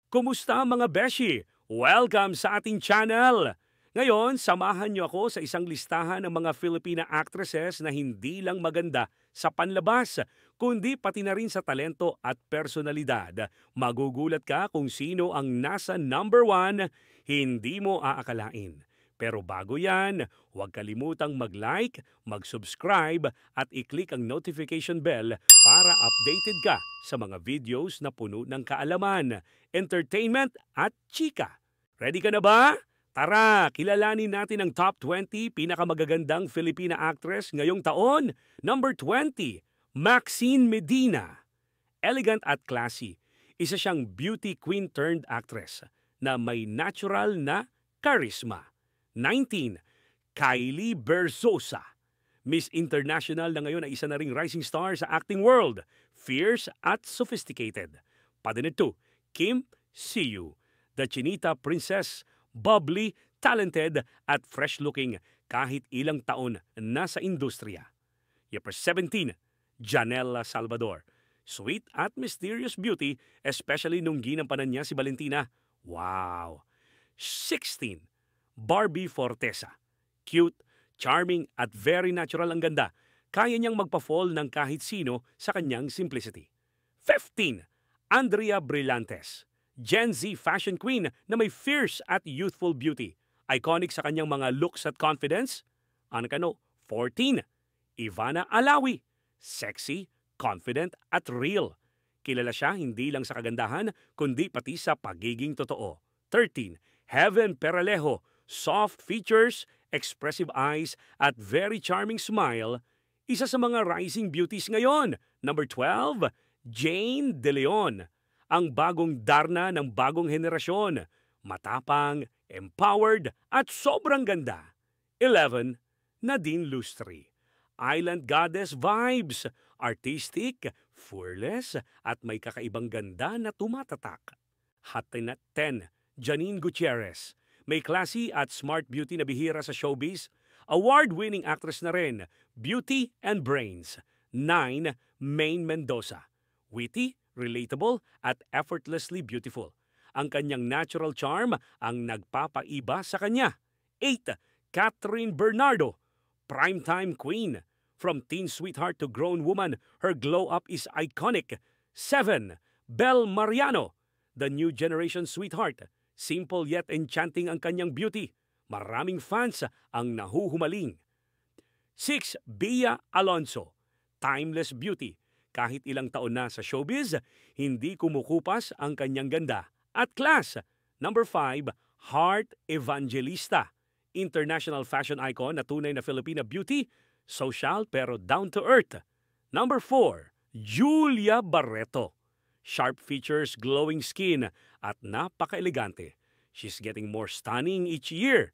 Kumusta mga beshi? Welcome sa ating channel! Ngayon, samahan niyo ako sa isang listahan ng mga Filipina actresses na hindi lang maganda sa panlabas, kundi pati na rin sa talento at personalidad. Magugulat ka kung sino ang nasa number 1, hindi mo aakalain. Pero bago yan, huwag kalimutang mag-like, mag-subscribe at i-click ang notification bell para updated ka sa mga videos na puno ng kaalaman, entertainment at chika. Ready ka na ba? Tara, kilalanin natin ang top 20 pinakamagagandang Filipina actress ngayong taon. Number 20, Maxine Medina. Elegant at classy, isa siyang beauty queen turned actress na may natural na charisma. 19, Kylie Berzosa. Miss International na ngayon ay isa na ring rising star sa acting world. Fierce at sophisticated. Pa 2, Kim Siu. The Chinita Princess, bubbly, talented at fresh-looking kahit ilang taon na sa industriya. Number 17, Janela Salvador. Sweet at mysterious beauty, especially nung ginampanan niya si Valentina. Wow! 16, Barbie Fortesa. Cute, charming at very natural ang ganda. Kaya niyang magpa-fall ng kahit sino sa kanyang simplicity. 15, Andrea Brillantes. Gen Z fashion queen na may fierce at youthful beauty. Iconic sa kanyang mga looks at confidence. 14, Ivana Alawi. Sexy, confident at real. Kilala siya hindi lang sa kagandahan kundi pati sa pagiging totoo. 13, Heaven Peralejo. Soft features, expressive eyes, at very charming smile, isa sa mga rising beauties ngayon. Number 12, Jane De Leon. Ang bagong Darna ng bagong henerasyon. Matapang, empowered, at sobrang ganda. 11, Nadine Lustre. Island goddess vibes, artistic, fearless, at may kakaibang ganda na tumatatak. Hot 10, Janine Gutierrez. May classy at smart beauty na bihira sa showbiz. Award-winning actress na rin. Beauty and brains. 9, Maine Mendoza. Witty, relatable, at effortlessly beautiful. Ang kanyang natural charm ang nagpapaiba sa kanya. 8, Catherine Bernardo. Primetime queen. From teen sweetheart to grown woman, her glow-up is iconic. 7, Belle Mariano. The new generation sweetheart. Simple yet enchanting ang kanyang beauty. Maraming fans ang nahuhumaling. 6, Bia Alonso. Timeless beauty. Kahit ilang taon na sa showbiz, hindi kumukupas ang kanyang ganda at class. Number 5, Heart Evangelista. International fashion icon na tunay na Filipina beauty, social pero down to earth. Number 4, Julia Barreto. Sharp features, glowing skin, at napaka-elegante. She's getting more stunning each year.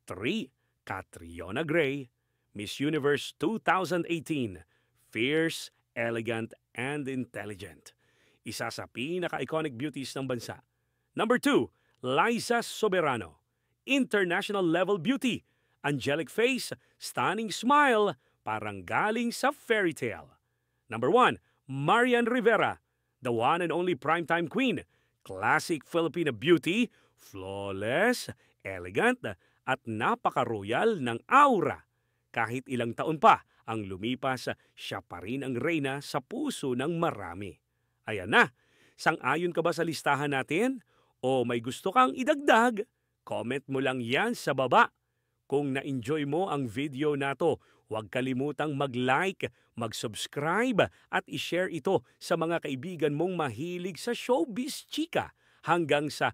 3, Catriona Gray. Miss Universe 2018. Fierce, elegant, and intelligent. Isa sa pinaka-iconic beauties ng bansa. Number 2, Liza Soberano. International level beauty. Angelic face, stunning smile, parang galing sa fairy tale. Number 1, Marian Rivera. The one and only primetime queen. Classic Filipina beauty, flawless, elegant, at napaka-royal ng aura. Kahit ilang taon pa ang lumipas, siya pa rin ang reyna sa puso ng marami. Ayan na, sang-ayon ka ba sa listahan natin? O may gusto kang idagdag? Comment mo lang yan sa baba. Kung na-enjoy mo ang video na to, huwag kalimutang mag-like, mag-subscribe at i-share ito sa mga kaibigan mong mahilig sa showbiz chika. Hanggang sa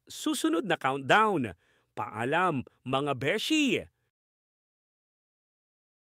susunod na countdown. Paalam mga beshi!